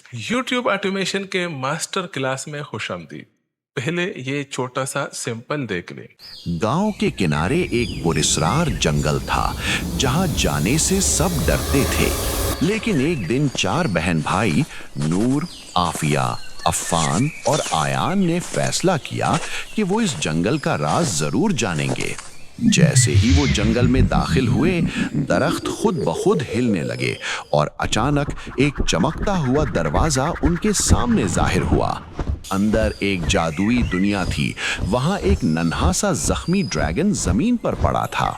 YouTube automation के master class में खुशामदीद। पहले ये छोटा सा सैंपल देख लें। गांव के किनारे एक पुरस्रार जंगल था जहां जाने से सब डरते थे। लेकिन एक दिन चार बहन भाई नूर, आफिया, अफ़ान और आयान ने फैसला किया कि वो इस जंगल का राज जरूर जानेंगे। जैसे ही वो जंगल में दाखिल हुए, दरख्त खुद ब खुद हिलने लगे और अचानक एक चमकता हुआ दरवाजा उनके सामने जाहिर हुआ। अंदर एक जादुई दुनिया थी। वहां एक नन्हा सा जख्मी ड्रैगन जमीन पर पड़ा था।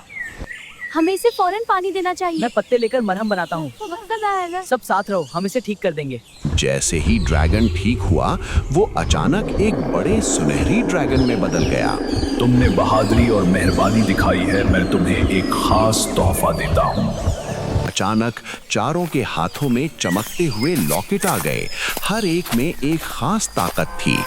हमें इसे फौरन पानी देना चाहिए। मैं पत्ते लेकर मरहम बनाता हूँ। वक्त आएगा। सब साथ रहो, हम इसे ठीक कर देंगे। जैसे ही ड्रैगन ठीक हुआ, वो अचानक एक बड़े सुनहरी ड्रैगन में बदल गया। तुमने बहादुरी और मेहरबानी दिखाई है, मैं तुम्हें एक खास तोहफा देता हूँ। अचानक चारों के हाथों में चमकते हुए लॉकेट आ गए। हर एक में एक खास ताकत थी।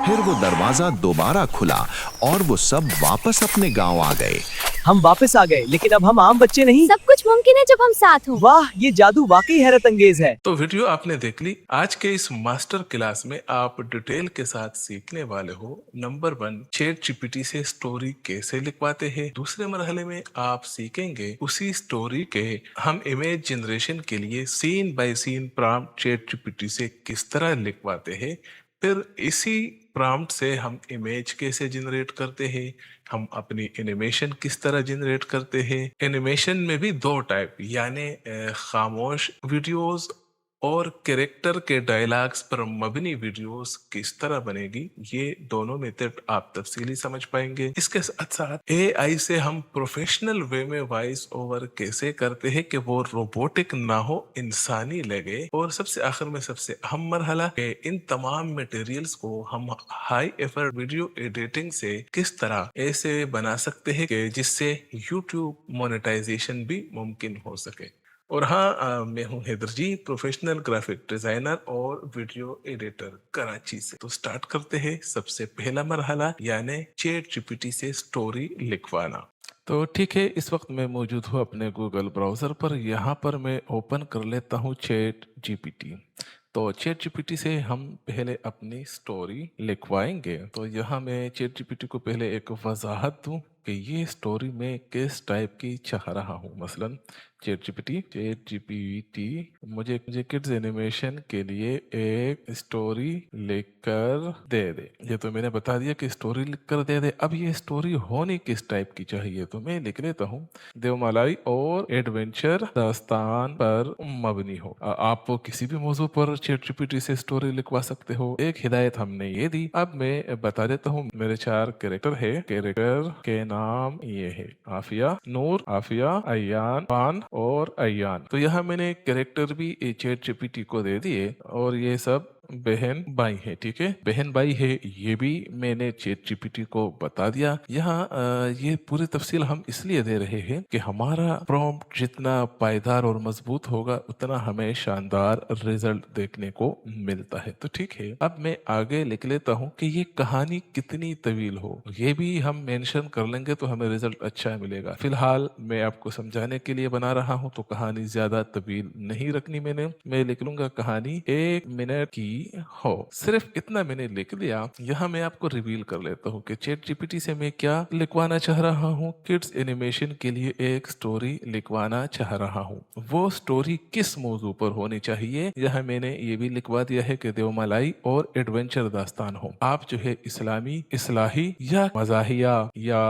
फिर वो दरवाजा दोबारा खुला और वो सब वापस अपने गांव आ गए। हम वापस आ गए, लेकिन अब हम आम बच्चे नहीं। सब कुछ मुमकिन है जब हम साथ हों। वाह, ये जादू वाकई हैरत अंगेज है। तो वीडियो आपने देख ली। आज के इस मास्टर क्लास में आप डिटेल के साथ सीखने वाले हो। नंबर 1, चैट जीपीटी से स्टोरी कैसे लिखवाते हैं। दूसरे मरहले में आप सीखेंगे उसी स्टोरी के हम इमेज जनरेशन के लिए scene by scene prompt chat GPT से किस तरह लिखवाते हैं। फिर इसी प्रॉम्प्ट से हम इमेज कैसे जनरेट करते हैं, हम अपनी एनिमेशन किस तरह जनरेट करते हैं। एनिमेशन में भी दो टाइप, यानी खामोश वीडियोस और कैरेक्टर के डायलॉग्स पर मबनी वीडियोस किस तरह बनेगी, ये दोनों मेथड आप तफसीली समझ पाएंगे। इसके साथ साथ एआई से हम प्रोफेशनल वे में वॉइस ओवर कैसे करते हैं कि वो रोबोटिक ना हो, इंसानी लगे। और सबसे आखिर में सबसे अहम मरहला कि इन तमाम मटेरियल्स को हम हाई एफर्ट वीडियो एडिटिंग से किस तरह ऐसे बना सकते हैं कि जिससे यूट्यूब मोनेटाइजेशन भी मुमकिन हो सके। और हाँ, मैं हूँ हैदर जी, प्रोफेशनल ग्राफिक डिजाइनर और वीडियो एडिटर कराची से। तो स्टार्ट करते हैं। सबसे पहला मरहला यानी चैट जीपीटी से स्टोरी लिखवाना। तो ठीक है, इस वक्त मैं मौजूद हूँ अपने गूगल ब्राउज़र पर। यहाँ पर मैं ओपन कर लेता हूँ चैट जीपीटी। तो चैट जीपीटी से हम पहले अपनी स्टोरी लिखवाएंगे। तो यहाँ मैं चैट जीपीटी को पहले एक वजाहत दूँ कि ये स्टोरी मैं किस टाइप की चाह रहा हूँ। मसलन चैट जीपीटी मुझे किड्स एनिमेशन के लिए एक स्टोरी लिखकर दे दे। ये तो मैंने बता दिया कि स्टोरी लिखकर दे दे। अब ये स्टोरी होनी किस टाइप की चाहिए, तो मैं लिख लेता हूँ देवमालाई और एडवेंचर दास्तान पर मबनी हो। आप किसी भी मौजू पर चैट जीपीटी से स्टोरी लिखवा सकते हो। एक हिदायत हमने ये दी। अब मैं बता देता हूँ। मेरे 4 कैरेक्टर है। कैरेक्टर के नाम ये है आफिया, नूर, आफिया, अयान, पान और अयान। तो यहाँ मैंने कैरेक्टर भी चैट जीपीटी को दे दिए और ये सब बहन भाई है। ठीक है, बहन भाई है, ये भी मैंने चैट जीपीटी को बता दिया। यहाँ ये पूरी तफसील हम इसलिए दे रहे हैं कि हमारा प्रॉम्प्ट जितना पायदार और मजबूत होगा उतना हमें शानदार रिजल्ट देखने को मिलता है। तो ठीक है, अब मैं आगे लिख लेता हूँ कि ये कहानी कितनी तवील हो। ये भी हम मेंशन कर लेंगे तो हमें रिजल्ट अच्छा मिलेगा। फिलहाल मैं आपको समझाने के लिए बना रहा हूँ, तो कहानी ज्यादा तवील नहीं रखनी। मैं लिख लूंगा कहानी 1 मिनट की हो। सिर्फ इतना मैंने लिख लिया। यहाँ मैं आपको रिवील कर लेता हूँ कि चैट जीपीटी से मैं क्या लिखवाना चाह रहा हूँ। किड्स एनिमेशन के लिए एक स्टोरी लिखवाना चाह रहा हूँ। वो स्टोरी किस मौजू पर होनी चाहिए, यहाँ मैंने ये भी लिखवा दिया है कि देवमालाई और एडवेंचर दास्तान हो। आप जो है इस्लामी, इस्लाही या मजाहिया या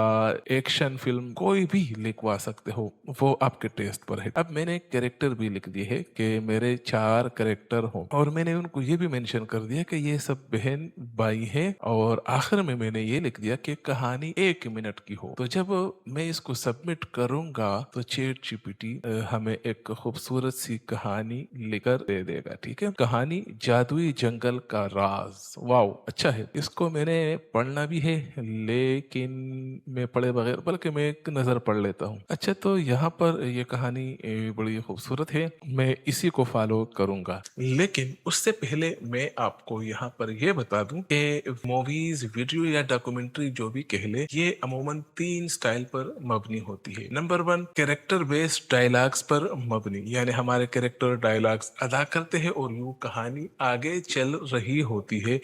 एक्शन फिल्म कोई भी लिखवा सकते हो, वो आपके टेस्ट पर है। अब मैंने कैरेक्टर भी लिख दिए है कि मेरे 4 कैरेक्टर हो और मैंने उनको ये भी मेंशन कर दिया कि ये सब बहन भाई हैं। और आखिर में मैंने ये लिख दिया कि कहानी 1 मिनट की हो। तो जब मैं इसको सबमिट करूंगा तो चैट जीपीटी हमें एक खूबसूरत सी कहानी लिखकर दे देगा। ठीक है, कहानी जादुई जंगल का राज। वाओ, अच्छा है। इसको मैंने पढ़ना भी है, लेकिन मैं पढ़े बगैर बल्कि मैं एक नजर पढ़ लेता हूँ। अच्छा, तो यहाँ पर ये कहानी बड़ी खूबसूरत है, मैं इसी को फॉलो करूंगा। लेकिन उससे पहले मैं आपको यहाँ पर यह बता दूं कि मूवीज, वीडियो या डॉक्यूमेंट्री जो भी कह ले, ये अमूमन 3 स्टाइल पर मबनी होती है। नंबर 1, कैरेक्टर बेस्ड डायलॉग्स पर मबनी, यानी हमारे कैरेक्टर डायलॉग्स अदा करते हैं और यूं कहानी आगे चल रही होती है।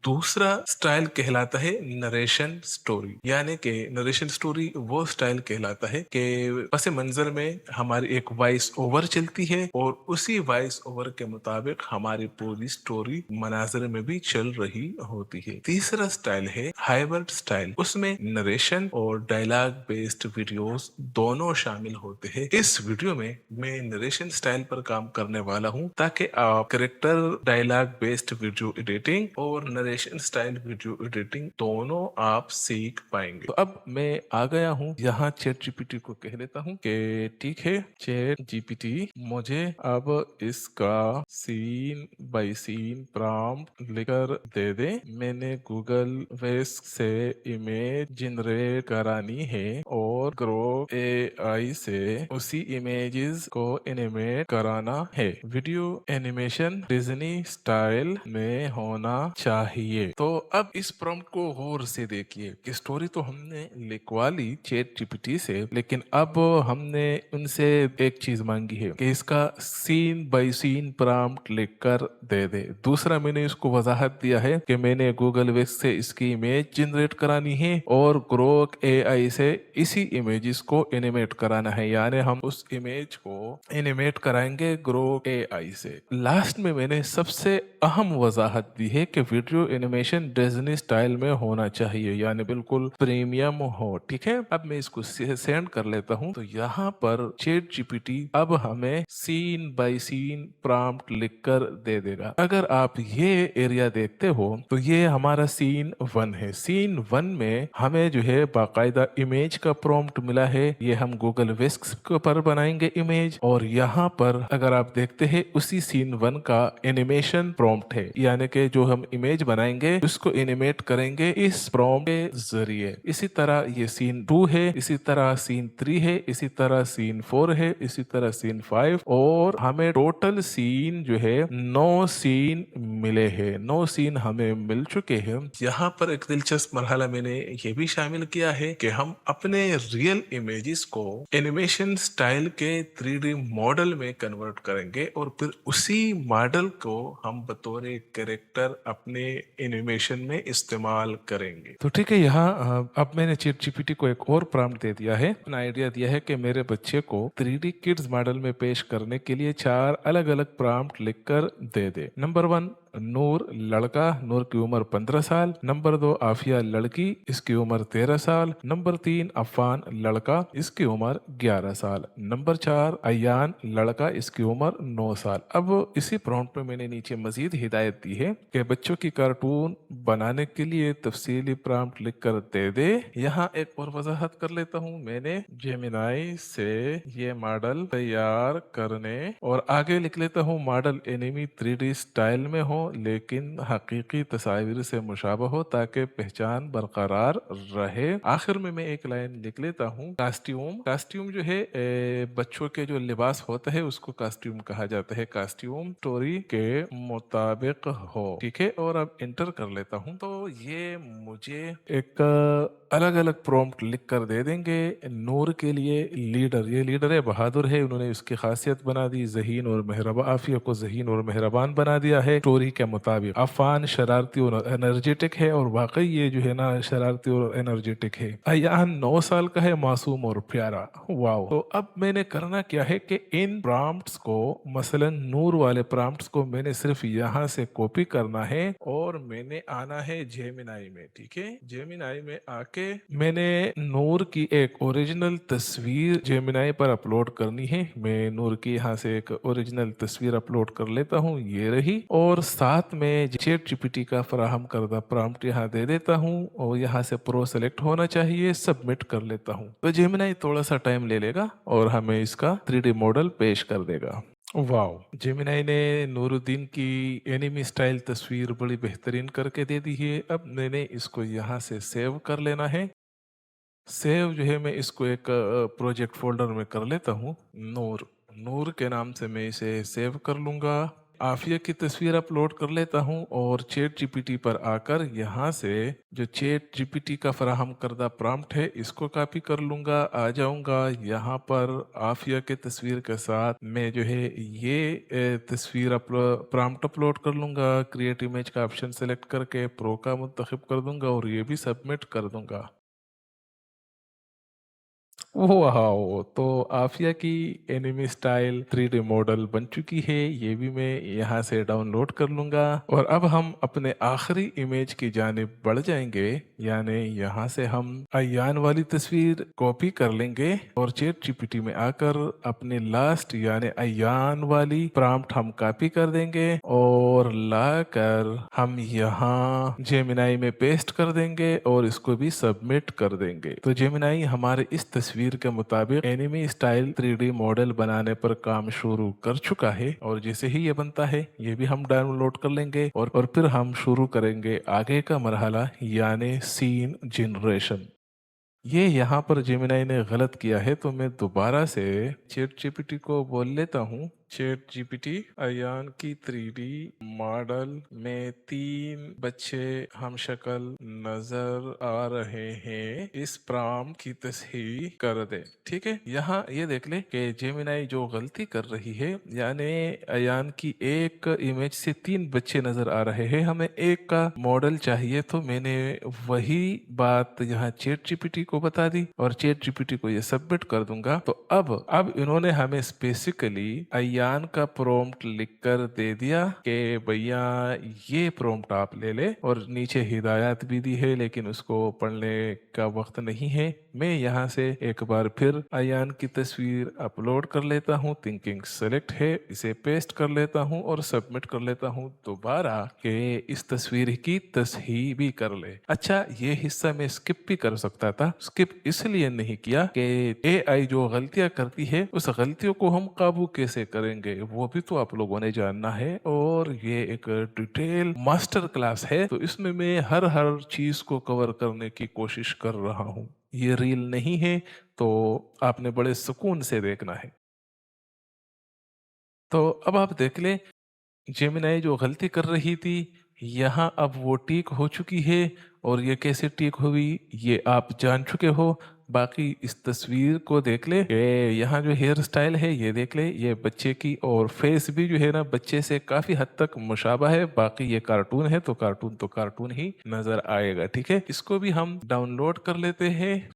दूसरा स्टाइल कहलाता है नरेशन स्टोरी, यानी कि नरेशन स्टोरी वो स्टाइल कहलाता है कि पस मंजर में हमारी एक वॉइस ओवर चलती है और उसी वॉइस ओवर के मुताबिक हमारी पूरी स्टोरी मनाजर में भी चल रही होती है। तीसरा स्टाइल है हाइब्रिड स्टाइल, उसमें नरेशन और डायलॉग बेस्ड वीडियोस दोनों शामिल होते हैं। इस वीडियो में मैं नरेशन स्टाइल पर काम करने वाला हूं ताकि आप character dialogue based video editing और नरेशन स्टाइल वीडियो एडिटिंग दोनों आप सीख पाएंगे। तो अब मैं आ गया हूँ यहाँ चैट जीपीटी को कह लेता हूँ कि ठीक है चैट जीपीटी, मुझे अब इसका सीन बाय सीन प्रॉम्प्ट लिखकर दे दे। मैंने गूगल वेस्क से इमेज जनरेट करानी है और ग्रोक एआई से उसी इमेजेस को एनिमेट कराना है। वीडियो एनिमेशन डिज्नी स्टाइल में होना चाहिए। तो अब इस प्रॉम्प्ट को गौर से देखिए कि स्टोरी तो हमने लिखवा ली चैट जीपीटी से, लेकिन अब हमने उनसे एक चीज मांगी है कि इसका सीन बाय सीन प्रॉम्प्ट लिखकर दे दे। दूसरा, मैंने इसको वजाहत दिया है कि मैंने गूगल वेक्स से इसकी इमेज जनरेट करानी है और ग्रोक एआई से इसी इमेजेस को एनिमेट कराना है, यानी हम उस इमेज को एनिमेट कराएंगे ग्रोक एआई से। लास्ट में मैंने सबसे अहम वजाहत दी है कि वीडियो एनिमेशन डिज्नी स्टाइल में होना चाहिए, यानी बिल्कुल प्रीमियम हो। ठीक है, अब मैं इसको सेंड कर लेता हूं। तो यहाँ पर चैट जीपीटी अब हमें सीन बाय सीन प्रॉम्प्ट लिखकर दे देगा। अगर आप ये एरिया देखते हो तो ये हमारा सीन 1 है। सीन 1 में हमें जो है बाकायदा इमेज का प्रॉम्प्ट मिला है, ये हम गूगल वेस्क पर बनाएंगे इमेज। और यहाँ पर अगर आप देखते हैं उसी सीन 1 का एनिमेशन प्रॉम्प्ट है, यानी कि जो हम इमेज बनाएंगे उसको एनिमेट करेंगे इस प्रॉम्प्ट के जरिए। इसी तरह ये सीन 2 है, इसी तरह सीन 3 है, इसी तरह सीन 4 है, इसी तरह सीन 5, और हमें टोटल सीन जो है 9 सीन मिले हैं। 9 सीन हमें मिल चुके हैं। यहाँ पर एक दिलचस्प मरहला मैंने ये भी शामिल किया है कि हम अपने रियल इमेजेस को एनिमेशन स्टाइल के 3D मॉडल में कन्वर्ट करेंगे और फिर उसी मॉडल को हम बतौर कैरेक्टर अपने एनिमेशन में इस्तेमाल करेंगे। तो ठीक है, यहाँ अब मैंने चैट जीपीटी को एक और प्रॉम्प्ट दे दिया है, अपना आइडिया दिया है कि मेरे बच्चे को 3D किड्स मॉडल में पेश करने के लिए 4 अलग अलग प्रॉम्प्ट लिखकर दे दे। नंबर 1, नूर लड़का, नूर की उम्र 15 साल। नंबर 2, आफिया लड़की, इसकी उम्र 13 साल। नंबर 3, अफान लड़का, इसकी उम्र 11 साल। नंबर 4, अयान लड़का, इसकी उम्र 9 साल। अब इसी प्रॉम्प्ट में मैंने नीचे मजीद हिदायत दी है कि बच्चों की कार्टून बनाने के लिए तफसीली प्रॉम्प्ट लिख कर दे दे। यहाँ एक और वजाहत कर लेता हूँ, मैंने जेमिनाई से ये मॉडल तैयार करने, और आगे लिख लेता हूँ मॉडल एनिमी 3D स्टाइल में हो लेकिन हकीकी तस्वीर से मुशाबह हो ताकि पहचान बरकरार रहे। आखिर में मैं एक लाइन लिख लेता हूँ, कास्ट्यूम। कास्ट्यूम जो है बच्चों के जो लिबास होता है उसको कास्ट्यूम कहा जाता है। कास्ट्यूम स्टोरी के मुताबिक हो। ठीक है, और अब एंटर कर लेता हूँ तो ये मुझे एक अलग अलग प्रॉम्प्ट लिख कर दे देंगे। नूर के लिए लीडर, ये लीडर है, बहादुर है, उन्होंने उसकी खासियत बना दी जहीन और मेहरबान, आफिया को जहीन और मेहरबान बना दिया है स्टोरी के मुताबिक। अफान शरारती और एनर्जेटिक है, और वाकई ये जो है ना शरारती और एनर्जेटिक है। अयान 9 साल का है, मासूम और प्यारा। वाओ। तो अब मैंने करना क्या है कि इन प्रॉम्प्ट्स को, मसलन नूर वाले प्रॉम्प्ट्स को मैंने सिर्फ यहाँ से कॉपी करना है और मैंने आना है जेमिनाई में। ठीक है, जेमिनाई में आके मैंने नूर की एक ओरिजिनल तस्वीर जेमिनाई पर अपलोड करनी है। मैं नूर की यहाँ से एक ओरिजिनल तस्वीर अपलोड कर लेता हूँ, ये रही, और साथ में चैट जीपीटी का फराहम करदा प्रॉम्प्ट यहाँ दे देता हूँ और यहाँ से प्रो सेलेक्ट होना चाहिए, सबमिट कर लेता हूँ। तो जेमिनाई थोड़ा सा टाइम ले लेगा और हमें इसका 3D मॉडल पेश कर देगा। वाओ, जेमिनाई ने नूरुद्दीन की एनिमी स्टाइल तस्वीर बड़ी बेहतरीन करके दे दी है। अब मैंने इसको यहाँ से सेव कर लेना है। सेव जो है मैं इसको एक प्रोजेक्ट फोल्डर में कर लेता हूँ, नूर के नाम से मैं इसे सेव कर लूँगा। आफिया की तस्वीर अपलोड कर लेता हूं और चैट जीपीटी पर आकर यहाँ से जो चैट जीपीटी का फराहम करदा प्रॉम्प्ट है इसको कॉपी कर लूंगा, आ जाऊंगा यहाँ पर आफिया के तस्वीर के साथ मैं जो है ये तस्वीर प्रॉम्प्ट अपलोड कर लूंगा, क्रिएट इमेज का ऑप्शन सेलेक्ट करके प्रो का मुंतखब कर दूंगा और ये भी सबमिट कर दूंगा। वाओ! तो आफिया की एनिमी स्टाइल 3D मॉडल बन चुकी है, ये भी मैं यहाँ से डाउनलोड कर लूँगा और अब हम अपने आखिरी इमेज की जानिब बढ़ जाएंगे, यानी यहाँ से हम अयान वाली तस्वीर कॉपी कर लेंगे और चैट जीपीटी में आकर अपने लास्ट यानी अयान वाली प्रॉम्प्ट हम कॉपी कर देंगे और लाकर हम यहाँ जेमिनाई में पेस्ट कर देंगे और इसको भी सबमिट कर देंगे। तो जेमिनाई हमारे इस तस्वीर के मुताबिक एनिमी स्टाइल 3D मॉडल बनाने पर काम शुरू कर चुका है और जैसे ही ये बनता है ये भी हम डाउनलोड कर लेंगे और फिर हम शुरू करेंगे आगे का मरहला यानी सीन जनरेशन। ये यहाँ पर जेमिनाई ने गलत किया है तो मैं दोबारा से चैट जीपीटी को बोल लेता हूँ, चैट जीपीटी अयान की 3D मॉडल में 3 बच्चे हम शक्ल नजर आ रहे हैं, इस प्रॉम्प्ट की तस्हीह कर दे। ठीक है, यहाँ ये देख ले कि जेमिनाई जो गलती कर रही है यानी अयान की एक इमेज से 3 बच्चे नजर आ रहे हैं, हमें एक का मॉडल चाहिए तो मैंने वही बात यहाँ चैट जीपीटी को बता दी और चैट जीपीटी को ये सबमिट कर दूंगा। तो अब इन्होंने हमें स्पेसिकली अयान का प्रॉम्प्ट लिखकर दे दिया कि भैया ये प्रॉम्प्ट आप ले ले और नीचे हिदायत भी दी है लेकिन उसको पढ़ने का वक्त नहीं है। मैं यहाँ से एक बार फिर अयान की तस्वीर अपलोड कर लेता हूँ, थिंकिंग सेलेक्ट है, इसे पेस्ट कर लेता हूँ और सबमिट कर लेता हूँ दोबारा कि इस तस्वीर की तस्हीह भी कर ले। अच्छा, ये हिस्सा मैं स्किप भी कर सकता था, स्किप इसलिए नहीं किया कि एआई जो गलतियां करती है उस गलतियों को हम काबू कैसे करेंगे वो भी तो आप लोगों ने जानना है और ये एक डिटेल मास्टर क्लास है तो इसमें मैं हर चीज को कवर करने की कोशिश कर रहा हूँ। ये रील नहीं है तो आपने बड़े सुकून से देखना है। तो अब आप देख ले जेमिनाई जो गलती कर रही थी यहाँ अब वो ठीक हो चुकी है और ये कैसे ठीक हुई ये आप जान चुके हो। बाकी इस तस्वीर को देख ले, यहाँ जो हेयर स्टाइल है ये देख ले, ये बच्चे की और फेस भी जो है ना बच्चे से काफी हद तक मुशाबा है। बाकी ये कार्टून है तो कार्टून ही नजर आएगा। ठीक है, इसको भी हम डाउनलोड कर लेते हैं।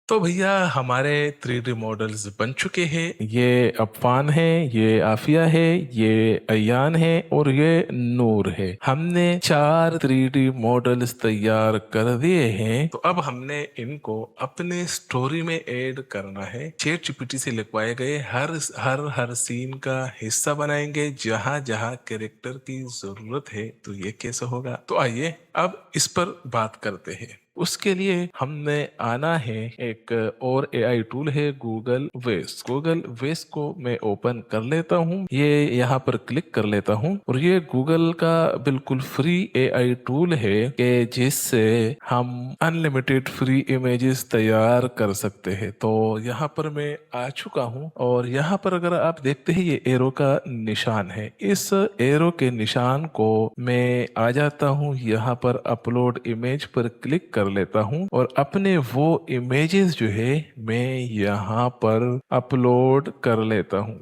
तो भैया हमारे 3D मॉडल्स बन चुके हैं, ये अफान है, ये आफिया है, ये अयान है और ये नूर है। हमने 4 3D मॉडल्स तैयार कर दिए हैं। तो अब हमने इनको अपने स्टोरी में ऐड करना है। चैट जीपीटी से लिखवाए गए हर सीन का हिस्सा बनाएंगे जहां जहां कैरेक्टर की जरूरत है। तो ये कैसे होगा, तो आइए अब इस पर बात करते हैं। उसके लिए हमने आना है, एक और एआई टूल है गूगल वेस। गूगल वेस को मैं ओपन कर लेता हूँ, ये यहाँ पर क्लिक कर लेता हूँ और ये गूगल का बिल्कुल फ्री एआई टूल है कि जिससे हम अनलिमिटेड फ्री इमेजेस तैयार कर सकते हैं। तो यहाँ पर मैं आ चुका हूँ और यहाँ पर अगर आप देखते हैं ये एरो का निशान है, इस एरो के निशान को मैं आ जाता हूँ यहाँ पर अपलोड इमेज पर क्लिक कर लेता हूं और अपने वो इमेजेस जो है मैं यहाँ पर अपलोड कर लेता हूं।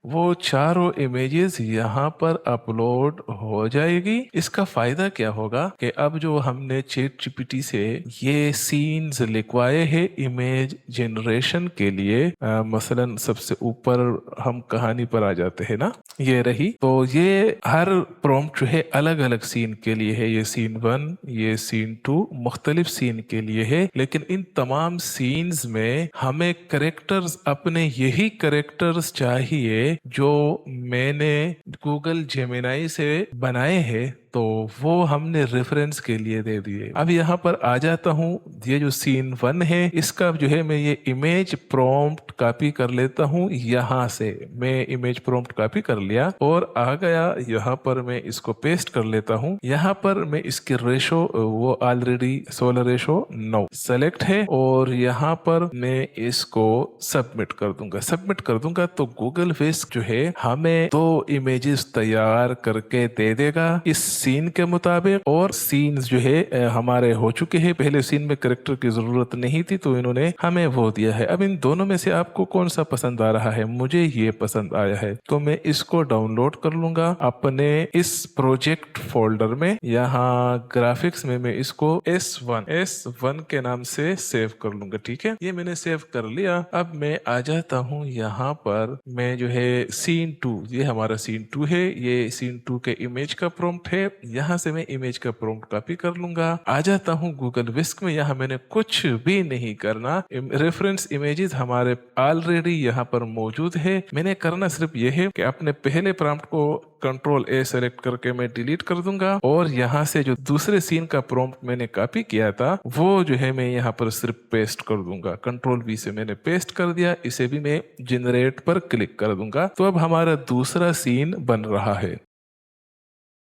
वो चारों इमेजेस यहाँ पर अपलोड हो जाएगी। इसका फायदा क्या होगा कि अब जो हमने चैट जीपीटी से ये सीन्स लिखवाए हैं इमेज जनरेशन के लिए, मसलन सबसे ऊपर हम कहानी पर आ जाते हैं ना, ये रही, तो ये हर प्रॉम्प्ट जो है अलग अलग सीन के लिए है। ये सीन 1, ये सीन 2 मुख्तलिफ सीन के लिए है, लेकिन इन तमाम सीन्स में हमें करेक्टर्स, अपने यही करेक्टर्स चाहिए जो मैंने गूगल जेमिनाई से बनाए हैं। तो वो हमने रेफरेंस के लिए दे दिए। अब यहाँ पर आ जाता हूँ, ये जो सीन 1 है इसका जो है मैं ये इमेज प्रॉम्प्ट कॉपी कर लेता हूँ। यहाँ से मैं इमेज प्रॉम्प्ट कॉपी कर लिया और आ गया यहाँ पर, मैं इसको पेस्ट कर लेता हूँ। यहाँ पर मैं इसकी रेशो, वो ऑलरेडी सोलर रेशो 9 सेलेक्ट है और यहाँ पर मैं इसको सबमिट कर दूंगा। सबमिट कर दूंगा तो गूगल विस्क जो है हमें 2 इमेजेस तैयार करके दे देगा इस सीन के मुताबिक। और सीन्स जो है हमारे हो चुके हैं। पहले सीन में कैरेक्टर की जरूरत नहीं थी तो इन्होंने हमें वो दिया है। अब इन दोनों में से आपको कौन सा पसंद आ रहा है? मुझे ये पसंद आया है तो मैं इसको डाउनलोड कर लूंगा अपने इस प्रोजेक्ट फोल्डर में। यहाँ ग्राफिक्स में मैं इसको S1 के नाम से सेव कर लूंगा। ठीक है, ये मैंने सेव कर लिया। अब मैं आ जाता हूँ यहाँ पर, मैं जो है सीन 2, ये हमारा सीन 2 है, ये सीन 2 के इमेज का प्रॉम्प्ट है। यहाँ से मैं इमेज का प्रॉम्प्ट कॉपी कर लूंगा। आ जाता हूँ गूगल विस्क में, यहाँ मैंने कुछ भी नहीं करना। रेफरेंस इमेजेस हमारे ऑलरेडी यहाँ पर मौजूद है। मैंने करना सिर्फ ये है कि अपने पहले प्रॉम्प्ट को Ctrl+A सेलेक्ट करके मैं डिलीट कर दूंगा और यहाँ से जो दूसरे सीन का प्रॉम्प्ट मैंने कॉपी किया था वो जो है मैं यहाँ पर सिर्फ पेस्ट कर दूंगा। Ctrl+V से मैंने पेस्ट कर दिया। इसे भी मैं जनरेट पर क्लिक कर दूंगा तो अब हमारा दूसरा सीन बन रहा है।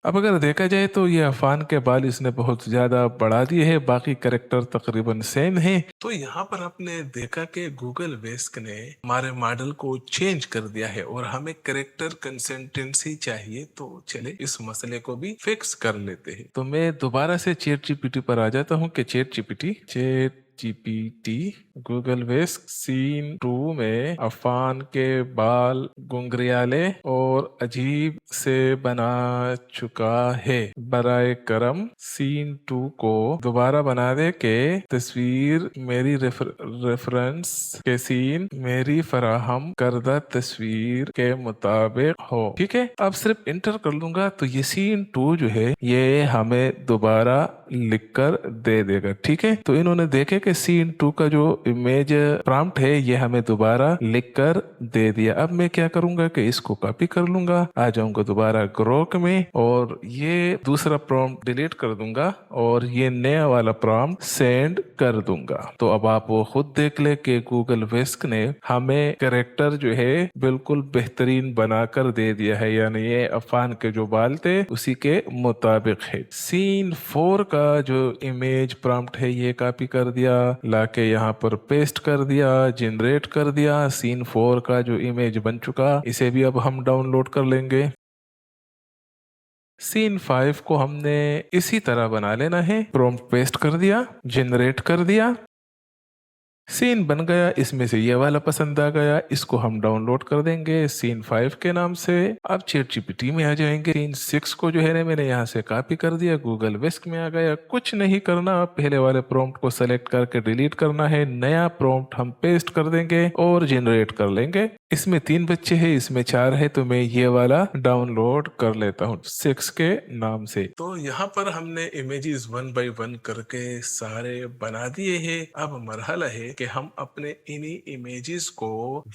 अब अगर देखा जाए तो ये अफान के बाल इसने बहुत ज्यादा बढ़ा दिए हैं, बाकी कैरेक्टर तकरीबन सेम है। तो यहाँ पर आपने देखा कि गूगल विस्क ने हमारे मॉडल को चेंज कर दिया है और हमें कैरेक्टर कंसिस्टेंसी चाहिए। तो चले इस मसले को भी फिक्स कर लेते हैं। तो मैं दोबारा से चैट जीपीटी पर आ जाता हूँ कि चैट जीपीटी गूगल विस्क सीन 2 में अफान के बाल गुंगरियाले और अजीब से बना चुका है। बराए करम सीन 2 को दोबारा बना दे के तस्वीर मेरी रेफरेंस के सीन मेरी फराहम करदा तस्वीर के मुताबिक हो। ठीक है, अब सिर्फ इंटर कर लूंगा तो ये सीन 2 जो है ये हमें दोबारा लिखकर दे देगा। ठीक है, तो इन्होंने देखे कि सीन 2 का जो इमेज प्रॉम्प्ट है ये हमें दोबारा लिखकर दे दिया। अब मैं क्या करूंगा कि इसको कॉपी कर लूंगा, आ जाऊंगा दोबारा ग्रोक में और ये दूसरा प्रॉम्प्ट डिलीट कर दूंगा और ये नया वाला प्रॉम्प्ट सेंड कर दूंगा। तो अब आप वो खुद देख ले कि गूगल विस्क ने हमें कैरेक्टर जो है बिल्कुल बेहतरीन बनाकर दे दिया है, यानी ये अफान के जो बाल थे उसी के मुताबिक है। सीन 4 का जो इमेज प्रॉम्प्ट है ये कॉपी कर दिया, लाके यहाँ पर पेस्ट कर दिया, जनरेट कर दिया। सीन 4 का जो इमेज बन चुका इसे भी अब हम डाउनलोड कर लेंगे। सीन 5 को हमने इसी तरह बना लेना है। प्रॉम्प्ट पेस्ट कर दिया, जनरेट कर दिया, सीन बन गया। इसमें से ये वाला पसंद आ गया, इसको हम डाउनलोड कर देंगे सीन 5 के नाम से। अब चैट जीपीटी में आ जाएंगे। सीन 6 को जो है ना मैंने यहाँ से कॉपी कर दिया, गूगल विस्क में आ गया। कुछ नहीं करना, पहले वाले प्रॉम्प्ट को सेलेक्ट करके डिलीट करना है, नया प्रॉम्प्ट हम पेस्ट कर देंगे और जनरेट कर लेंगे। इसमें 3 बच्चे हैं, इसमें 4 है, तो मैं ये वाला डाउनलोड कर लेता हूँ 6 के नाम से। तो यहाँ पर हमने इमेजेस 1 बाय 1 करके सारे बना दिए हैं। अब मरहला है कि हम अपने इन्हीं इमेजेस को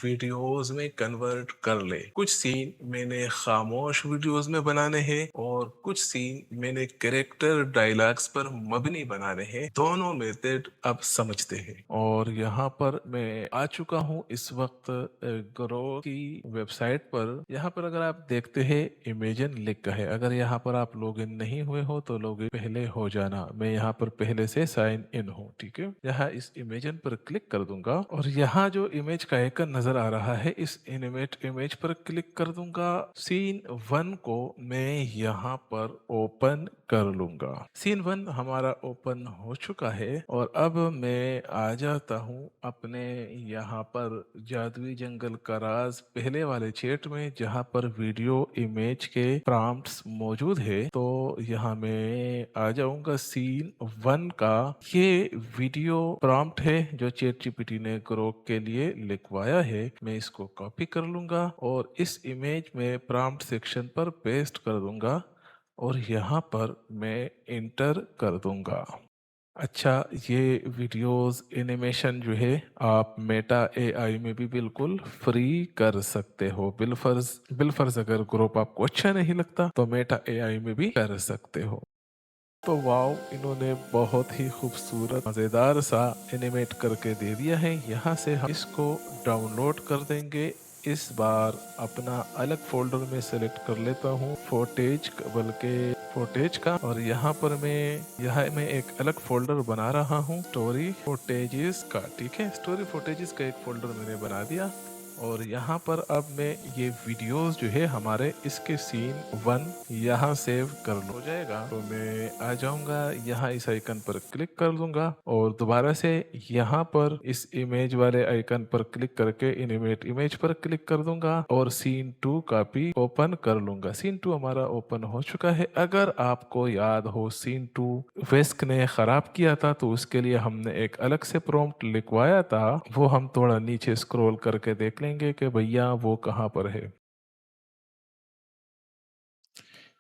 वीडियोस में कन्वर्ट कर ले। कुछ सीन मैंने खामोश वीडियोस में बनाने हैं और कुछ सीन मैंने कैरेक्टर डायलॉग्स पर मबनी बनाने हैं। दोनों मेथड अब समझते हैं। और यहाँ पर मैं आ चुका हूँ इस वक्त ग्रो की वेबसाइट पर। यहाँ पर अगर आप देखते हैं इमेजन लिखा है, अगर यहाँ पर आप लॉगिन नहीं हुए हो तो लॉगिन पहले हो जाना। मैं यहाँ पर पहले से साइन इन हूँ। ठीक है, यहाँ इस इमेजन पर क्लिक कर दूंगा और यहाँ जो इमेज का आइकन नजर आ रहा है इस इमेज पर क्लिक कर दूंगा। सीन 1 को मैं यहाँ पर ओपन कर लूंगा। सीन 1 हमारा ओपन हो चुका है और अब मैं आ जाता हूँ अपने यहाँ पर जादुई जंगल का राज पहले वाले चैट में, जहाँ पर वीडियो इमेज के प्रॉम्प्ट्स मौजूद है। तो यहाँ मैं आ जाऊंगा सीन 1 का। ये वीडियो प्रॉम्प्ट है जो चैट जीपीटी ने ग्रोक के लिए लिखवाया है। मैं इसको कॉपी कर लूंगा और इस इमेज में प्रॉम्प्ट सेक्शन पर पेस्ट कर दूंगा और यहाँ पर मैं इंटर कर दूंगा। अच्छा, ये वीडियोस एनिमेशन जो है आप मेटा एआई में भी बिल्कुल फ्री कर सकते हो। बिलफर्ज अगर ग्रुप आपको अच्छा नहीं लगता तो मेटा एआई में भी कर सकते हो। तो वाओ, इन्होंने बहुत ही खूबसूरत मज़ेदार सा एनिमेट करके दे दिया है। यहाँ से हम इसको डाउनलोड कर देंगे। इस बार अपना अलग फोल्डर में सेलेक्ट कर लेता हूँ फोटेज का, और यहाँ पर मैं एक अलग फोल्डर बना रहा हूँ स्टोरी फोटेजेस का। ठीक है, स्टोरी फोटेजेस का एक फोल्डर मैंने बना दिया, और यहाँ पर अब मैं ये वीडियोस जो है हमारे इसके सीन 1 यहाँ सेव कर हो जाएगा। तो मैं आ जाऊंगा यहाँ, इस आइकन पर क्लिक कर लूंगा और दोबारा से यहाँ पर इस इमेज वाले आइकन पर क्लिक करके एनिमेट इमेज पर क्लिक कर दूंगा और सीन 2 कॉपी ओपन कर लूंगा। सीन 2 हमारा ओपन हो चुका है। अगर आपको याद हो सीन 2 वेस्क ने खराब किया था तो उसके लिए हमने एक अलग से प्रॉम्प्ट लिखवाया था, वो हम थोड़ा नीचे स्क्रॉल करके देख लेंगे कि भैया वो कहाँ पर है।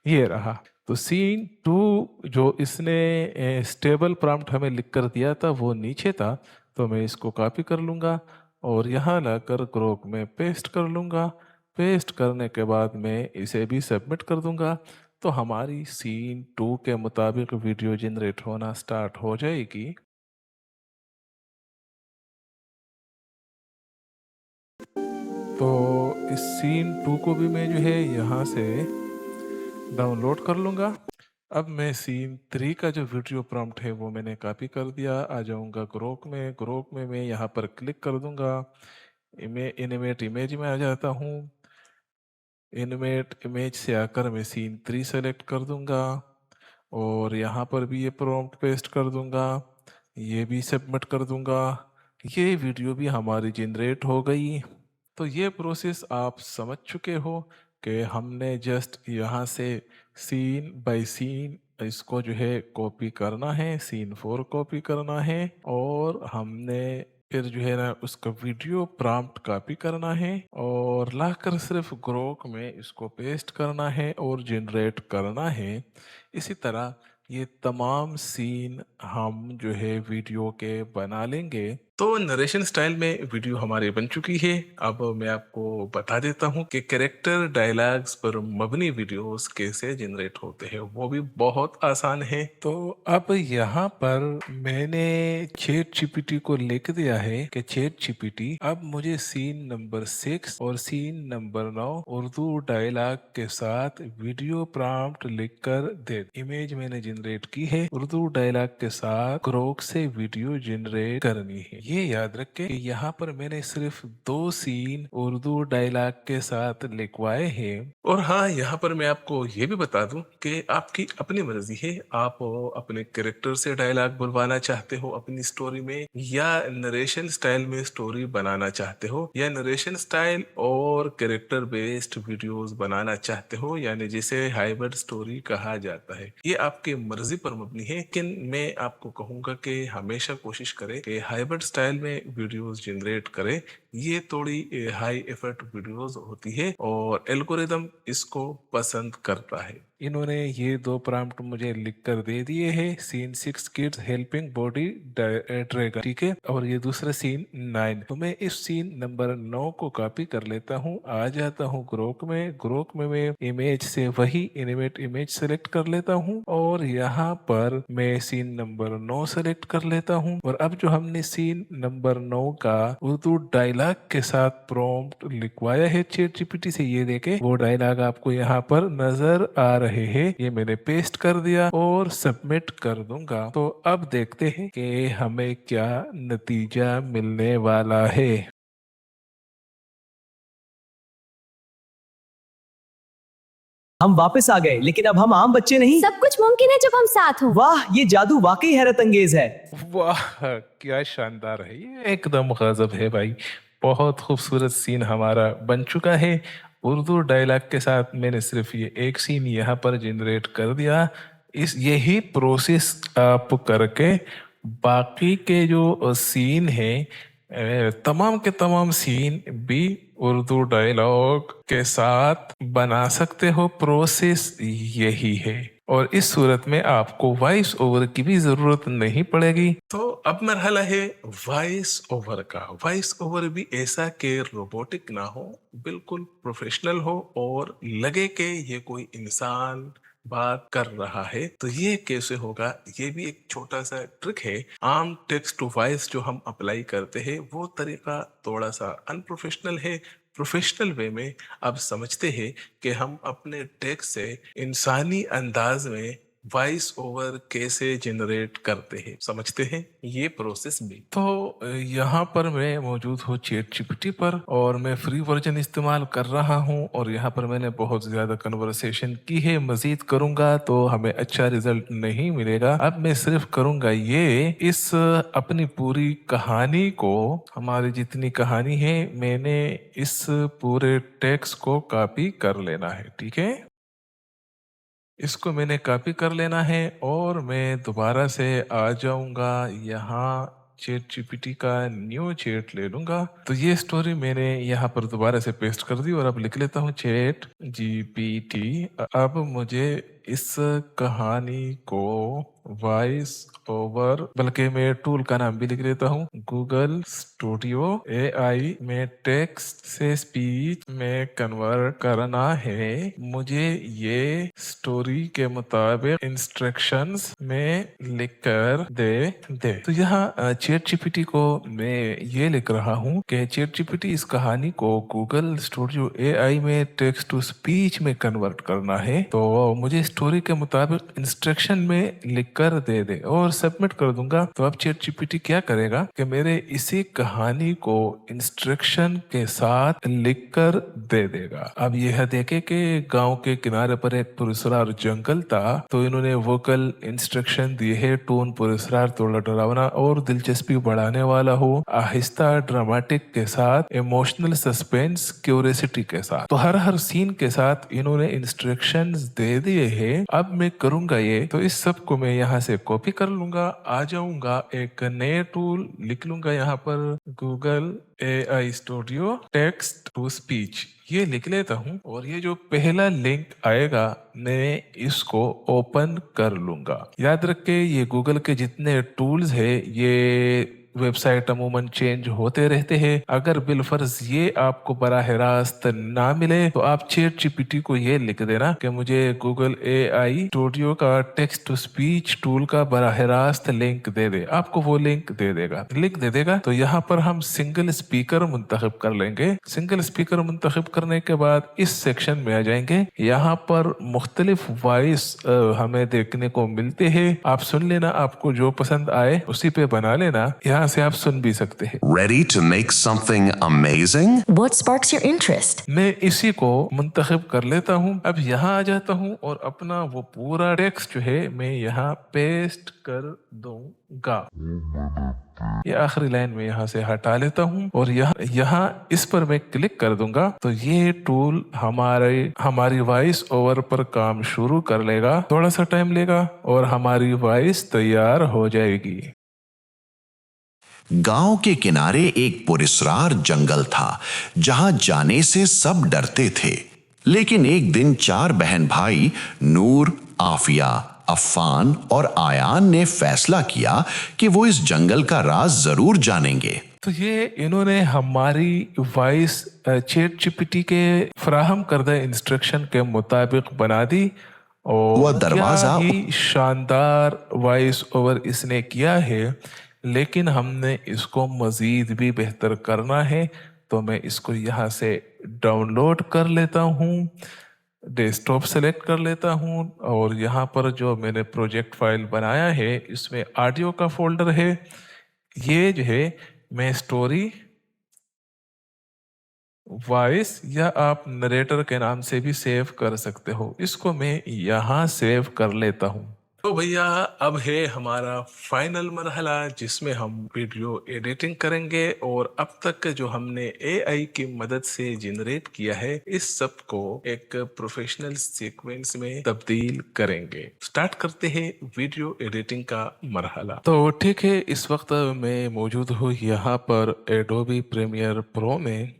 ये रहा। तो सीन 2 जो इसने स्टेबल प्रॉम्प्ट हमें लिख कर दिया था वो नीचे था, तो मैं इसको कॉपी कर लूँगा और यहाँ लाकर ग्रोक में पेस्ट कर लूँगा। पेस्ट करने के बाद मैं इसे भी सबमिट कर दूँगा, तो हमारी सीन 2 के मुताबिक वीडियो जनरेट होना स्टार्ट हो जाएगी। तो इस सीन 2 को भी मैं जो है यहाँ से डाउनलोड कर लूँगा। अब मैं सीन 3 का जो वीडियो प्रॉम्प्ट है वो मैंने कॉपी कर दिया। आ जाऊँगा ग्रोक में मैं यहाँ पर क्लिक कर दूँगा। एनिमेट इमेज में आ जाता हूँ। एनिमेट इमेज से आकर मैं सीन 3 सेलेक्ट कर दूँगा और यहाँ पर भी ये प्रॉम्प्ट पेस्ट कर दूँगा। ये भी सबमिट कर दूँगा। ये वीडियो भी हमारी जनरेट हो गई। तो ये प्रोसेस आप समझ चुके हो कि हमने जस्ट यहाँ से सीन बाय सीन इसको जो है कॉपी करना है, सीन 4 कॉपी करना है, और हमने फिर जो है ना उसका वीडियो प्रॉम्प्ट कॉपी करना है और लाकर सिर्फ ग्रोक में इसको पेस्ट करना है और जनरेट करना है। इसी तरह ये तमाम सीन हम जो है वीडियो के बना लेंगे। तो नरेशन स्टाइल में वीडियो हमारी बन चुकी है। अब मैं आपको बता देता हूँ कि कैरेक्टर डायलॉग्स पर मबनी वीडियोस कैसे जनरेट होते हैं। वो भी बहुत आसान है। तो अब यहाँ पर मैंने चैट जीपीटी को लिख दिया है कि चैट जीपीटी अब मुझे सीन नंबर 6 और सीन नंबर 9 उर्दू डायलॉग के साथ वीडियो प्रॉम्प्ट लिखकर दे। इमेज मैंने जनरेट की है, उर्दू डायलॉग के साथ ग्रोक से वीडियो जनरेट करनी है। ये याद रखें कि यहाँ पर मैंने सिर्फ 2 सीन उर्दू डायलॉग के साथ लिखवाए हैं। और हाँ, यहाँ पर मैं आपको ये भी बता दूं कि आपकी अपनी मर्जी है। आप अपने कैरेक्टर से डायलॉग बुलवाना चाहते हो अपनी स्टोरी में, या नरेशन स्टाइल में स्टोरी बनाना चाहते हो, या नरेशन स्टाइल और कैरेक्टर बेस्ड वीडियोस बनाना चाहते हो, यानी जिसे हाइब्रिड स्टोरी कहा जाता है। ये आपके मर्जी पर मबनी है, लेकिन मैं आपको कहूंगा कि हमेशा कोशिश करें कि हाइब्रिड स्टाइल में वीडियोस जनरेट करें। ये थोड़ी हाई एफर्ट वीडियोस होती है और एल्गोरिदम इसको पसंद करता है। इन्होंने ये 2 प्रॉम्प्ट मुझे लिख कर दे दिए हैं। Scene 6 kids helping body dragon, ठीक है, और ये दूसरा सीन 9। तो मैं इस सीन नंबर 9 को कॉपी कर लेता हूँ, आ जाता हूँ ग्रोक में मैं इमेज से वही एनिमेट इमेज सेलेक्ट कर लेता हूँ और यहाँ पर मैं सीन नंबर 9 सेलेक्ट कर लेता हूँ। और अब जो हमने सीन नंबर 9 का उर्दू डायलॉग के साथ प्रॉम्प्ट लिखवाया है चैट जीपीटी से, ये देखे वो डायलॉग आपको यहाँ पर नजर आ रहे हैं। ये मैंने पेस्ट कर दिया और सबमिट कर दूंगा। तो अब देखते हैं कि हमें क्या नतीजा मिलने वाला है। हम वापस आ गए, लेकिन अब हम आम बच्चे नहीं। सब कुछ मुमकिन है जब हम साथ हों। वाह, ये जादू वाकई हैरत अंगेज है। वाह, क्या शानदार है, ये एकदम गजब है भाई। बहुत खूबसूरत सीन हमारा बन चुका है। उर्दू डायलॉग के साथ मैंने सिर्फ ये एक सीन यहाँ पर जनरेट कर दिया। इस यही प्रोसेस आप करके बाकी के जो सीन है, तमाम के तमाम सीन भी उर्दू डायलॉग के साथ बना सकते हो। प्रोसेस यही है। और इस सूरत में आपको वॉइस ओवर की भी जरूरत नहीं पड़ेगी। तो अब मरहला है वॉइस ओवर का। वॉइस ओवर भी ऐसा कि रोबोटिक ना हो, बिल्कुल प्रोफेशनल हो और लगे कि ये कोई इंसान बात कर रहा है। तो ये कैसे होगा, ये भी एक छोटा सा ट्रिक है। आम टेक्स्ट टू वॉइस जो हम अप्लाई करते हैं वो तरीका थोड़ा सा अनप्रोफेशनल है। प्रोफेशनल वे में अब समझते हैं कि हम अपने टेक्स्ट से इंसानी अंदाज में वॉइस ओवर कैसे जनरेट करते हैं। समझते हैं ये प्रोसेस भी। तो यहाँ पर मैं मौजूद हूँ चैट जीपीटी पर और मैं फ्री वर्जन इस्तेमाल कर रहा हूँ और यहाँ पर मैंने बहुत ज्यादा कन्वर्सेशन की है। मजीद करूंगा तो हमें अच्छा रिजल्ट नहीं मिलेगा। अब मैं सिर्फ करूंगा ये, इस अपनी पूरी कहानी को, हमारी जितनी कहानी है, मैंने इस पूरे टेक्स्ट को कॉपी कर लेना है। ठीक है, इसको मैंने कॉपी कर लेना है और मैं दोबारा से आ जाऊंगा यहाँ, चैट जीपीटी का न्यू चैट ले लूंगा। तो ये स्टोरी मैंने यहाँ पर दोबारा से पेस्ट कर दी और अब लिख लेता हूँ चैट जीपीटी। अब मुझे इस कहानी को वॉइस ओवर, बल्कि मैं टूल का नाम भी लिख लेता हूँ गूगल स्टूडियो एआई में टेक्स्ट से स्पीच में कन्वर्ट करना है। मुझे ये स्टोरी के मुताबिक इंस्ट्रक्शंस में लिखकर दे। तो यहाँ चैट जीपीटी को मैं ये लिख रहा हूँ कि चैट जीपीटी इस कहानी को गूगल स्टूडियो एआई में टेक्स्ट टू स्पीच में कन्वर्ट करना है। तो मुझे स्टोरी के मुताबिक इंस्ट्रक्शन में लिखकर दे और सबमिट कर दूंगा। तो अब चैट जीपीटी क्या करेगा कि मेरे इसी कहानी को इंस्ट्रक्शन के साथ लिखकर दे देगा। अब यह देखे कि गांव के किनारे पर एक पुरस्कार जंगल था, तो इन्होंने वोकल इंस्ट्रक्शन दिए है। टोन पुरस्कार थोड़ा डरावना और दिलचस्पी बढ़ाने वाला हो, आहिस्ता ड्रामेटिक के साथ, इमोशनल सस्पेंस, क्यूरियोसिटी के साथ। तो हर सीन के साथ इन्होंने इंस्ट्रक्शंस दे दिए हैं। अब मैं करूंगा ये, तो इस सब को मैं यहाँ से कॉपी कर लूंगा, आ जाऊंगा एक नए टूल लिख लूंगा यहाँ पर Google AI studio text to speech, ये लिख लेता हूँ और ये जो पहला लिंक आएगा मैं इसको ओपन कर लूंगा। याद रखे ये गूगल के जितने टूल्स है ये वेबसाइट अमूमन चेंज होते रहते हैं। अगर बिलफर्ज ये आपको बराह रास्त ना मिले तो आप चैट जीपीटी को ये लिख देना कि मुझे गूगल एआई स्टूडियो का टेक्स्ट टू स्पीच टूल का बराह रास्त लिंक दे दे। आपको वो लिंक दे देगा, लिंक दे देगा। तो यहाँ पर हम सिंगल स्पीकर मुंतखब कर लेंगे। सिंगल स्पीकर मुंतखब करने के बाद इस सेक्शन में आ जाएंगे। यहाँ पर मुख्तलिफ वॉइस हमें देखने को मिलते हैं। आप सुन लेना, आपको जो पसंद आए उसी पे बना लेना। यहाँ से आप सुन भी सकते हैं। Ready to make something amazing? What sparks your interest? मैं इसी को मुंतखब कर लेता हूँ। अब यहाँ आ जाता हूँ और अपना वो पूरा टेक्स्ट जो है मैं यहाँ पेस्ट कर दूंगा। ये आखिरी लाइन में यहाँ से हटा लेता हूँ और यहाँ इस पर मैं क्लिक कर दूंगा। तो ये टूल हमारी वॉइस ओवर पर काम शुरू कर लेगा। थोड़ा सा टाइम लेगा और हमारी वॉइस तैयार हो जाएगी। गांव के किनारे एक पुरस्कार जंगल था जहां जाने से सब डरते थे। लेकिन एक दिन 4 बहन भाई नूर, आफिया, अफ़ान और आयान ने फैसला किया कि वो इस जंगल का राज जरूर जानेंगे। तो ये इन्होंने हमारी वॉइस चैट जीपीटी के फराहम करदा इंस्ट्रक्शन के मुताबिक बना दी और वह दरवाजा क्या ही शानदार वॉइस ओवर इसने किया है। लेकिन हमने इसको मजीद भी बेहतर करना है। तो मैं इसको यहाँ से डाउनलोड कर लेता हूँ, डेस्कटॉप सेलेक्ट कर लेता हूँ और यहाँ पर जो मैंने प्रोजेक्ट फाइल बनाया है इसमें ऑडियो का फोल्डर है। ये जो है मैं स्टोरी वॉइस या आप नरेटर के नाम से भी सेव कर सकते हो। इसको मैं यहाँ सेव कर लेता हूँ। तो भैया अब है हमारा फाइनल मरहला जिसमें हम वीडियो एडिटिंग करेंगे और अब तक जो हमने एआई की मदद से जनरेट किया है इस सब को एक प्रोफेशनल सीक्वेंस में तब्दील करेंगे। स्टार्ट करते हैं वीडियो एडिटिंग का मरहला। तो ठीक है, इस वक्त मैं मौजूद हूँ यहाँ पर एडोबी प्रीमियर प्रो में।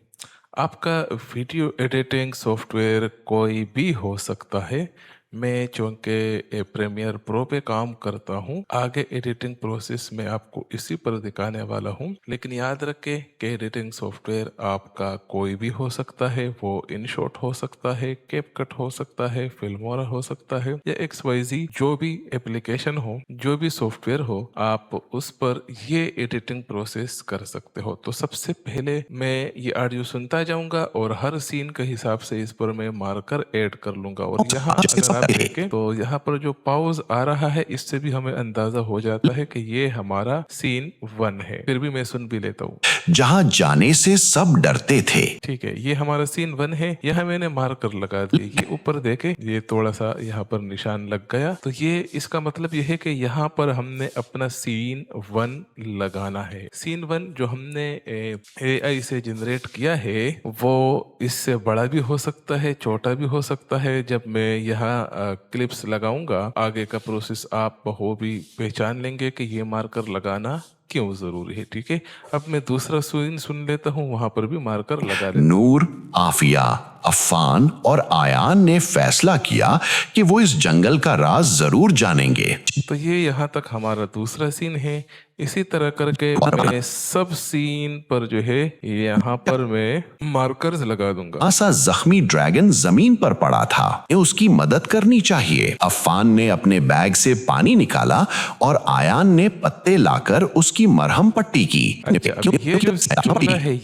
आपका वीडियो एडिटिंग सॉफ्टवेयर कोई भी हो सकता है, मैं चूंकि प्रीमियर प्रो पे काम करता हूँ, आगे एडिटिंग प्रोसेस में आपको इसी पर दिखाने वाला हूँ। लेकिन याद रखें कि एडिटिंग सॉफ्टवेयर आपका कोई भी हो सकता है, वो इनशॉट हो सकता है, कैपकट हो सकता है, फिल्मोरा हो सकता है, या XYZ जो भी एप्लीकेशन हो, जो भी सॉफ्टवेयर हो, आप उस पर ये एडिटिंग प्रोसेस कर सकते हो। तो सबसे पहले मैं ये ऑडियो सुनता जाऊंगा और हर सीन के हिसाब से इस पर मैं मार्कर ऐड कर लूंगा। और यहाँ अगर आप देखें तो यहाँ पर जो पॉज आ रहा है, इससे भी हमें अंदाजा हो जाता है कि ये हमारा सीन 1 है। फिर भी मैं सुन भी लेता हूँ। जहां जाने से सब डरते थे। ठीक है, ये हमारा सीन 1 है। यहाँ मैंने मार्कर लगा दिए। ये ऊपर देखे, ये थोड़ा सा यहाँ पर निशान लग गया। तो ये इसका मतलब ये है कि यहाँ पर हमने अपना सीन 1 लगाना है। सीन 1 जो हमने AI से जनरेट किया है, वो इससे बड़ा भी हो सकता है, छोटा भी हो सकता है। जब मैं यहाँ क्लिप्स लगाऊंगा, आगे का प्रोसेस आप हो भी पहचान लेंगे कि ये मार्कर लगाना क्यों जरूरी है। ठीक है, अब मैं दूसरा सीन सुन लेता हूँ, वहां पर भी मार्कर लगा लेता हूँ। नूर, आफिया, अफान और आयान ने फैसला किया कि वो इस जंगल का राज जरूर जानेंगे। तो ये यहाँ तक हमारा दूसरा सीन है। इसी तरह करके मैं सब सीन पर जो है यहाँ पर मैं मार्कर्स लगा दूंगा। आसा जख्मी ड्रैगन जमीन पर पड़ा था, उसकी मदद करनी चाहिए। अफान ने अपने बैग से पानी निकाला और आयान ने पत्ते लाकर उसकी मरहम पट्टी की। अच्छा, अब ये जो चूना है,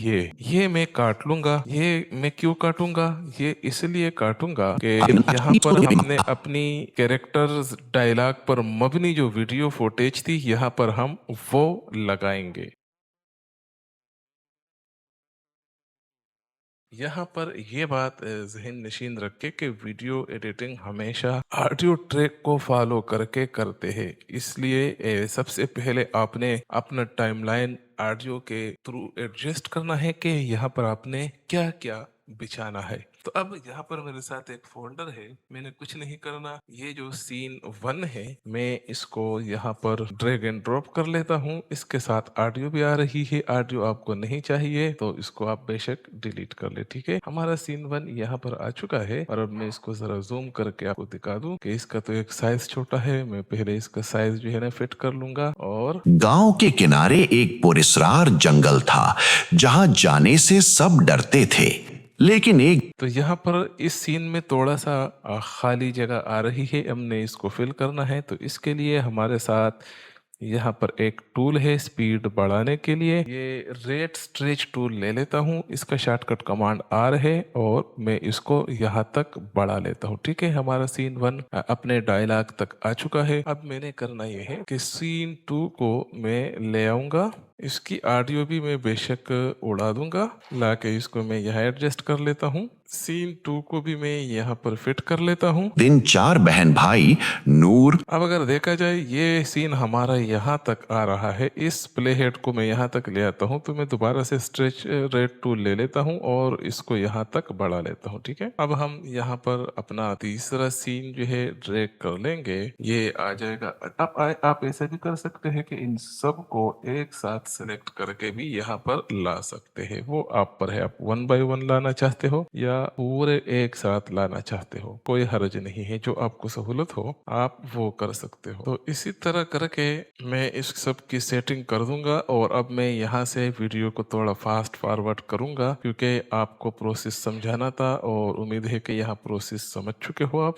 ये मैं काट लूंगा। ये मैं क्यों काटूंगा? ये इसलिए काटूंगा कि यहाँ पर हमने अपनी कैरेक्टर्स डायलॉग पर मबनी जो वीडियो फुटेज थी, यहाँ पर हम वो लगाएंगे। यहाँ पर ये बात जहन नशीन रखे कि वीडियो एडिटिंग हमेशा ऑडियो ट्रैक को फॉलो करके करते हैं। इसलिए सबसे पहले आपने अपना टाइमलाइन ऑडियो के थ्रू एडजस्ट करना है कि यहाँ पर आपने क्या क्या बिछाना है। तो अब यहाँ पर मेरे साथ एक फोल्डर है, मैंने कुछ नहीं करना। ये जो सीन 1 है, मैं इसको यहाँ पर ड्रैग एंड ड्रॉप कर लेता हूँ। इसके साथ ऑडियो भी आ रही है। ऑडियो आपको नहीं चाहिए तो इसको आप बेशक डिलीट कर ले। ठीक है, हमारा सीन 1 यहाँ पर आ चुका है। और अब मैं इसको जरा जूम करके आपको दिखा दूं कि इसका तो एक साइज छोटा है। मैं पहले इसका साइज जो है ना फिट कर लूंगा। और गांव के किनारे एक पुरस्रार जंगल था, जहां जाने से सब डरते थे। लेकिन एक तो यहाँ पर इस सीन में थोड़ा सा खाली जगह आ रही है, हमने इसको फिल करना है। तो इसके लिए हमारे साथ यहाँ पर एक टूल है स्पीड बढ़ाने के लिए। ये रेट स्ट्रेच टूल ले लेता हूँ। इसका शॉर्टकट कमांड R है और मैं इसको यहाँ तक बढ़ा लेता हूँ। ठीक है, हमारा सीन 1 अपने डायलॉग तक आ चुका है। अब मैंने करना ये है कि सीन 2 को मैं ले आऊंगा। इसकी ऑडियो भी मैं बेशक उड़ा दूंगा, लाके इसको मैं यहाँ एडजस्ट कर लेता हूँ। सीन 2 को भी मैं यहाँ पर फिट कर लेता हूँ। दिन 4 बहन भाई नूर। अब अगर देखा जाए, ये सीन हमारा यहाँ तक आ रहा है। इस प्ले हेड को मैं यहाँ तक ले आता हूँ। तो मैं दोबारा से स्ट्रेच रेट टूल ले लेता हूँ और इसको यहाँ तक बढ़ा लेता हूँ। ठीक है, अब हम यहाँ पर अपना तीसरा सीन जो है ड्रैग कर लेंगे, ये आ जाएगा। अब आप ऐसा भी कर सकते हैं कि इन सब को एक साथ सेलेक्ट करके भी यहाँ पर ला सकते हैं। वो आप पर है, आप 1 बाय 1 लाना चाहते हो या पूरे एक साथ लाना चाहते हो, कोई हर्ज नहीं है। जो आपको सहूलत हो आप वो कर सकते हो। तो इसी तरह करके मैं इस सब की सेटिंग कर दूंगा। और अब मैं यहाँ से वीडियो को थोड़ा फास्ट फॉरवर्ड करूंगा, क्योंकि आपको प्रोसेस समझाना था और उम्मीद है कि यहाँ प्रोसेस समझ चुके हो आप।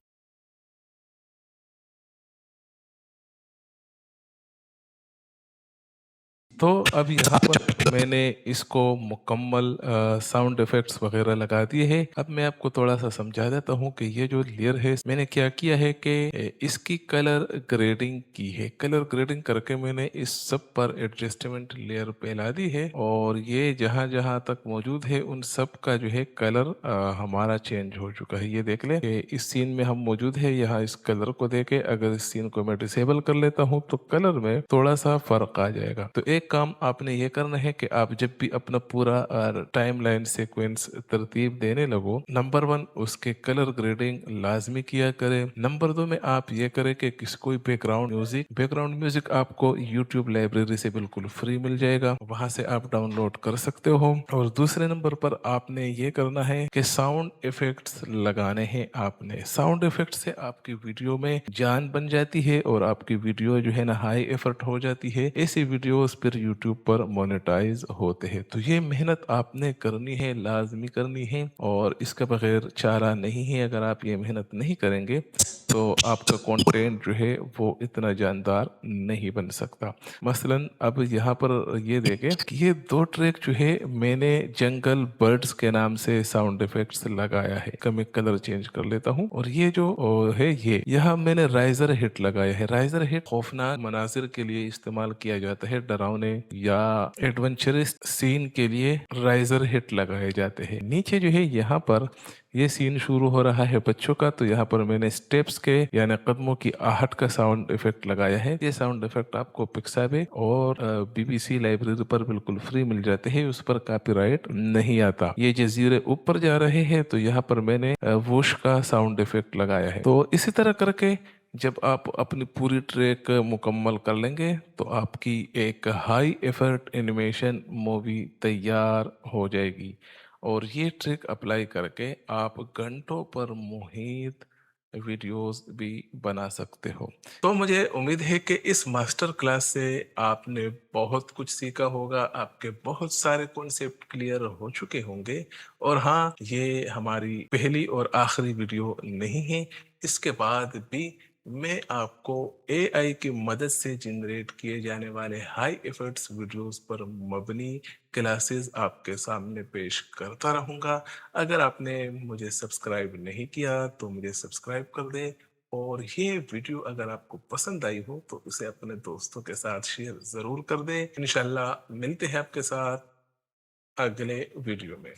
तो अब यहाँ पर मैंने इसको मुकम्मल साउंड इफेक्ट्स वगैरह लगा दिए हैं। अब मैं आपको थोड़ा सा समझा देता हूँ कि ये जो लेयर है, मैंने क्या किया है कि इसकी कलर ग्रेडिंग की है। कलर ग्रेडिंग करके मैंने इस सब पर एडजस्टमेंट लेयर फैला दी है। और ये जहाँ जहाँ तक मौजूद है उन सब का जो है कलर हमारा चेंज हो चुका है। ये देख ले कि इस सीन में हम मौजूद है। यहाँ इस कलर को देके अगर इस सीन को मैं डिसेबल कर लेता हूँ तो कलर में थोड़ा सा फर्क आ जाएगा। तो एक एक काम आपने ये करना है कि आप जब भी अपना पूरा टाइमलाइन सीक्वेंस तरतीब देने लगो, नंबर 1 उसके कलर ग्रेडिंग लाजमी किया करें। नंबर 2 में आप ये करें कि कोई बैकग्राउंड म्यूजिक आपको यूट्यूब लाइब्रेरी से बिल्कुल फ्री मिल जाएगा, वहां से आप डाउनलोड कर सकते हो। और दूसरे नंबर पर आपने ये करना है कि साउंड इफेक्ट्स लगाने हैं। आपने साउंड इफेक्ट से आपकी वीडियो में जान बन जाती है और आपकी वीडियो जो है ना हाई एफर्ट हो जाती है। ऐसी वीडियोस फिर यूट्यूब पर मोनेटाइज होते हैं। तो ये मेहनत आपने करनी है, लाजमी करनी है, और इसके बगैर चारा नहीं है। अगर आप ये मेहनत नहीं करेंगे तो आपका कंटेंट जो है वो इतना जानदार नहीं बन सकता। मसलन अब यहाँ पर ये देखें कि ये 2 ट्रैक जो है मैंने जंगल बर्ड्स के नाम से साउंड इफेक्ट्स लगाया है। मैं कलर चेंज कर लेता हूँ, और ये जो है ये यहाँ मैंने राइजर हिट लगाया है। राइजर हिट खौफनाक मनाजिर के लिए इस्तेमाल किया जाता है, डरावने या एडवेंचरस सीन के लिए राइजर हिट लगाए जाते हैं। नीचे जो है यहाँ पर ये सीन शुरू हो रहा है बच्चों का, तो यहाँ पर मैंने स्टेप्स के यानी कदमों की आहट का साउंड इफेक्ट लगाया है। ये साउंड इफेक्ट आपको पिक्साबे और बीबीसी लाइब्रेरी पर बिल्कुल फ्री मिल जाते हैं, उस पर कॉपीराइट नहीं आता। ये जजीरे ऊपर जा रहे हैं तो यहाँ पर मैंने वोश का साउंड इफेक्ट लगाया है। तो इसी तरह करके जब आप अपनी पूरी ट्रैक मुकम्मल कर लेंगे तो आपकी एक हाई एफर्ट एनिमेशन मूवी तैयार हो जाएगी। और ये ट्रिक अप्लाई करके आप घंटों पर मोहित वीडियोस भी बना सकते हो। तो मुझे उम्मीद है कि इस मास्टर क्लास से आपने बहुत कुछ सीखा होगा, आपके बहुत सारे कॉन्सेप्ट क्लियर हो चुके होंगे। और हाँ, ये हमारी पहली और आखिरी वीडियो नहीं है। इसके बाद भी मैं आपको एआई की मदद से जनरेट किए जाने वाले हाई एफर्ट्स वीडियोस पर मबनी क्लासेस आपके सामने पेश करता रहूँगा। अगर आपने मुझे सब्सक्राइब नहीं किया तो मुझे सब्सक्राइब कर दें, और ये वीडियो अगर आपको पसंद आई हो तो उसे अपने दोस्तों के साथ शेयर ज़रूर कर दें। इंशाल्लाह मिलते हैं आपके साथ अगले वीडियो में।